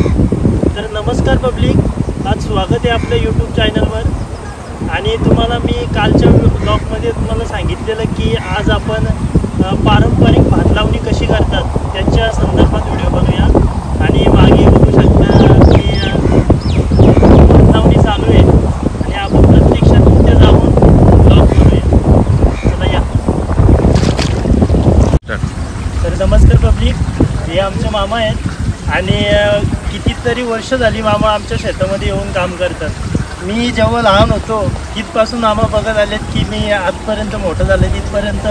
तर नमस्कार पब्लिक, आज स्वागत आहे आपल्या यूट्यूब चॅनलवर। आणि तुम्हाला मी कालच्या ब्लॉगमध्ये तुम्हाला सांगितलेलं की आज आपण पारंपरिक भात लावणी कशी करतात त्याच्या संदर्भात व्हिडिओ बनवूया। आणि मागे बघू शकता की भात लावणी चालू आहे आणि आपण प्रत्यक्षात तिथे जाऊन ब्लॉग बनवूया। चला या। तर नमस्कार पब्लिक, हे आमचे मामा आहेत आणि कितीतरी वर्ष झाली मामा आमच्या शेतामध्ये येऊन काम करतात। मी जेव्हा लहान होतो तिथपासून मामा बघत आलेत की मी आजपर्यंत मोठं झालं तिथपर्यंत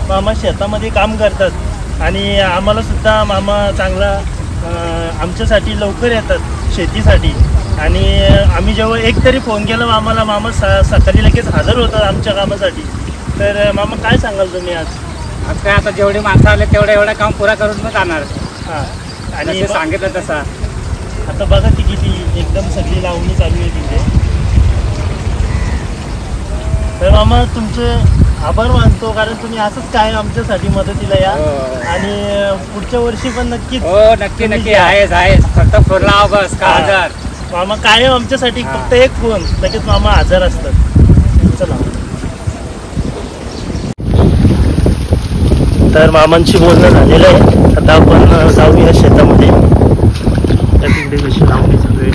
मामा शेतामध्ये काम करतात। आणि आम्हालासुद्धा मामा चांगला आमच्यासाठी लवकर येतात शेतीसाठी। आणि आम्ही जेव्हा एकतरी फोन केला मामाला, मामा सकाळी लगेच हजर होतात आमच्या कामासाठी। तर मामा काय सांगाल तुम्ही आज? आज काय, आता जेवढी माणसं आले एवढं काम पुरा करून मग जाणार। हां, आणि सांगितलं तसा आता बघा ती किती एकदम सगळी लावणी चालू आहे तिथे। तर मामा तुमचे आभार मानतो, कारण तुम्ही असंच काय आमच्यासाठी मदतीला या। आणि पुढच्या वर्षी पण नक्कीच नक्की नक्की आहेच फक्त फोन लावा बस का हजर। मामा काय आमच्यासाठी फक्त एक फोन लगेच मामा हजर असतात। चला, तर मामांशी बोलणं झालेलं आहे। आता आपण जाऊया शेतामध्ये। त्या तिकडे कशी लावणी चालू आहे।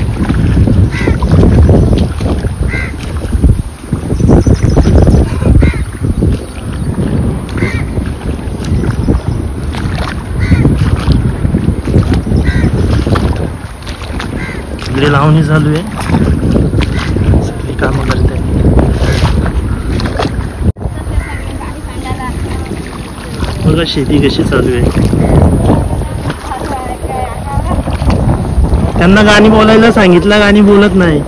तिकडे लावणी चालू आहे, सगळी कामं करते। बघा शेती कशी चालू आहे। त्यांना गाणी बोलायला सांगितलं, गाणी बोलत नाही।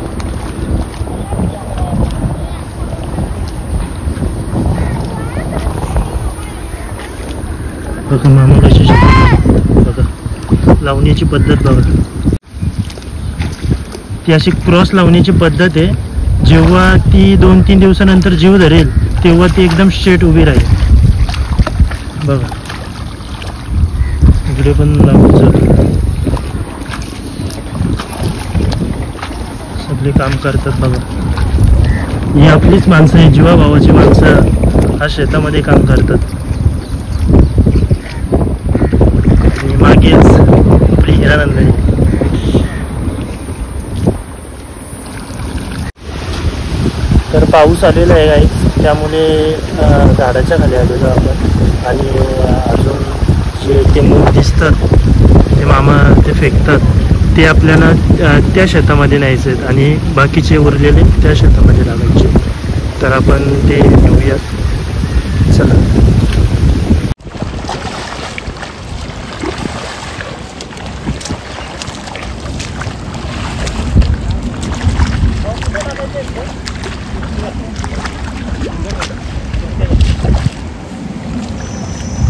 बघा मामा कशी बघा लावण्याची पद्धत बघा, ती अशी क्रॉस लावण्याची पद्धत आहे। जेव्हा ती 2-3 दिवसानंतर जीव धरेल तेव्हा ती एकदम स्ट्रेट उभी राहील। बघा इकडे पण लावणी चालू, सगळे काम करतात। बघा ही आपलीच माणसं आहे, जीवाभावाची माणसं हा शेतामध्ये काम करतात। आणि मागेच आपली हिरानंद आहे। तर पाऊस आलेला आहे गाईस, त्यामुळे झाडाच्या खाली आलेलो आपण। आणि अजून जे ते मूग दिसतात ते मामा ते फेकतात, ते आपल्याला त्या शेतामध्ये न्यायचे आहेत आणि बाकीचे उरलेले त्या शेतामध्ये लावायचे। तर आपण ते घेऊयात, चला।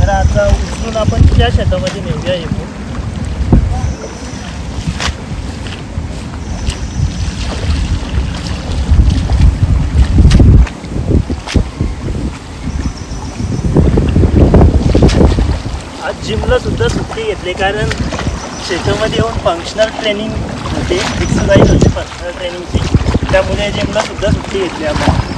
तर आता उचलून आपण त्या शेतामध्ये नेऊया हे मूग। आज जिमला सुद्धा सुट्टी घेतली, कारण शेतामध्ये येऊन फंक्शनल ट्रेनिंग होते, एक्सरसाइज होते फंक्शनल ट्रेनिंगची, त्यामुळे जिमला सुद्धा सुट्टी घेतली आपण।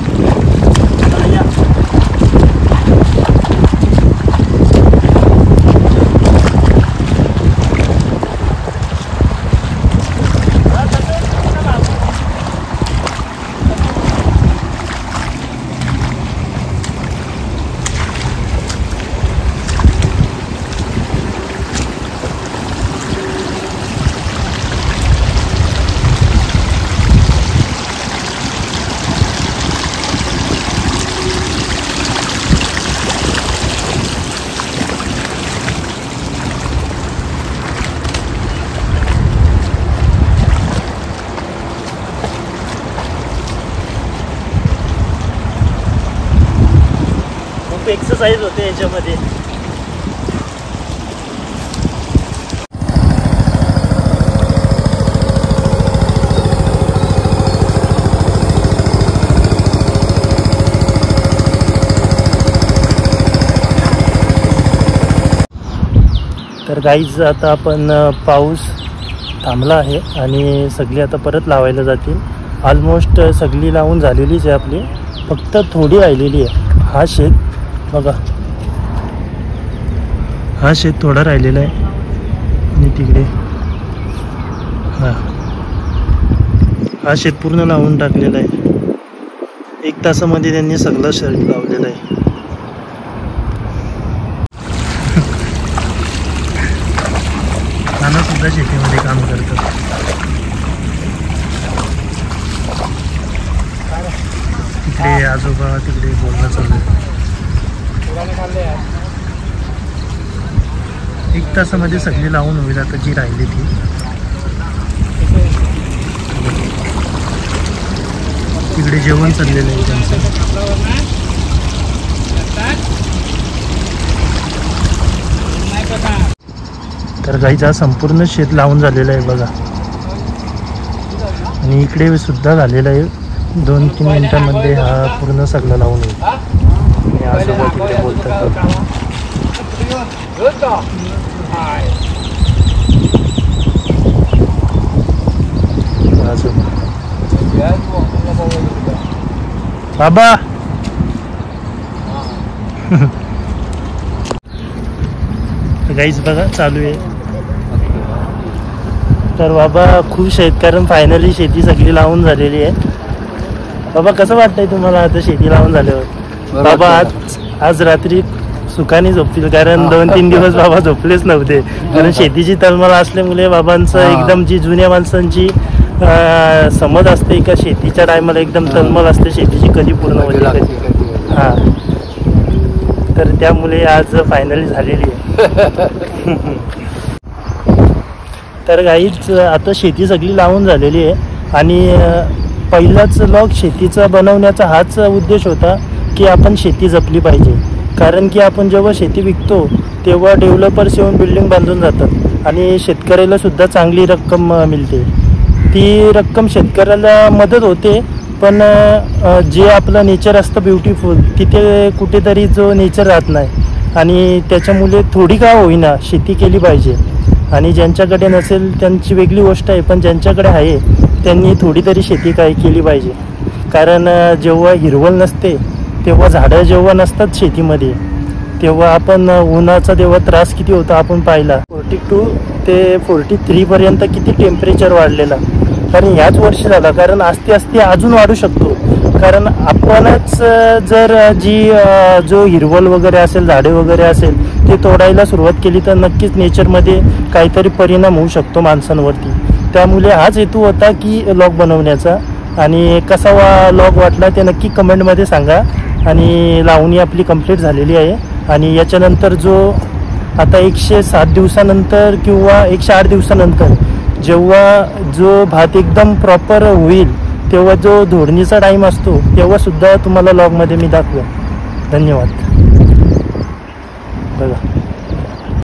एक्सरसाइज होते याच्यामध्ये। तर गाईज आता आपण पाऊस थांबला आहे आणि सगळी आता परत लावायला जातील. ऑलमोस्ट सगळी लावून झालेलीच आहे आपली, फक्त थोडी राहिलेली आहे. हा शेत बघा, हा शेत थोडा राहिलेला आहे आणि तिकडे हा शेत पूर्ण लावून टाकलेला आहे. 1 तासामध्ये त्यांनी सगळं शेत लावलेलं आहे. नाना सुद्धा शेतीमध्ये काम करतात. तिकडे आजोबा तिकडे बोलणं चालू आहे. 1 तासामध्ये सगळी लावून होईल आता जी राहिली ती. तिकडे जेवण चाललेलं आहे त्यांचं. तर गाईचा संपूर्ण शेत लावून झालेलं आहे बघा. आणि इकडे सुद्धा झालेलं आहे. 2-3 मिनिटांमध्ये हा पूर्ण सगळं लावून होईल. आणि आजोबा तिकडे बोलतात. बाबा गाईच बघा चालू आहे. तर बाबा खुश आहेत कारण फायनली शेती सगळी लावून झालेली आहे. बाबा कसं वाटतंय तुम्हाला आता शेती लावून झाल्यावर? बाबा आज रात्री सुखाने झोपतील कारण 2-3 दिवस बाबा झोपलेच नव्हते कारण शेतीची तळमळ असल्यामुळे बाबांचं एकदम जी जुन्या माणसांची समज असते का शेतीच्या टायमाला एकदम तळमळ असते शेतीची कधी पूर्ण होईल कधी. हां, तर त्यामुळे आज फायनली झालेली आहे. तर गाईच आता शेती सगळी लावून झालेली आहे आणि पहिलाच लॉग शेतीचा बनवण्याचा हाच उद्देश होता की आपण शेती जपली पाहिजे. कारण की आपण जेव्हा शेती विकतो तेव्हा डेव्हलपर्स येऊन बिल्डिंग बांधून जातात आणि शेतकऱ्याला सुद्धा चांगली रक्कम मिळते. ती रक्कम शेतकऱ्याला मदत होते, पण जे आपलं नेचर असतं ब्युटिफुल तिथे कुठेतरी जो नेचर राहत नाही आणि त्याच्यामुळे थोडी का होईना शेती केली पाहिजे. आणि ज्यांच्याकडे नसेल त्यांची वेगळी गोष्ट आहे, पण ज्यांच्याकडे आहे त्यांनी थोडी तरी शेती काय केली पाहिजे. कारण जेव्हा हिरवळ नसते तेव्हा झाडं जेव्हा नसतात शेतीमध्ये तेव्हा आपण उन्हाचा तेव्हा त्रास किती होता आपण पाहिला. 42 ते 43पर्यंत किती टेम्परेचर वाढलेला. कारण ह्याच वर्षी झाला, कारण आस्ते आस्ते अजून वाढू शकतो. कारण आपणच जर जो हिरवळ वगैरे असेल झाडे वगैरे असेल ते तोडायला सुरुवात केली तर नक्कीच नेचरमध्ये काहीतरी परिणाम होऊ शकतो माणसांवरती. त्यामुळे हाच हेतू होता की लॉग बनवण्याचा. आणि कसा लॉग वाटला ते नक्की कमेंटमध्ये सांगा. आणि लावणी आपली कंप्लीट झालेली आहे आणि याच्यानंतर जो आता 107 दिवसानंतर किंवा 108 दिवसानंतर जेव्हा जो भात एकदम प्रॉपर होईल तेव्हा जो धोडणीचा टाईम असतो तेव्हा सुद्धा तुम्हाला लॉगमध्ये मी दाखवेन. धन्यवाद. बघा.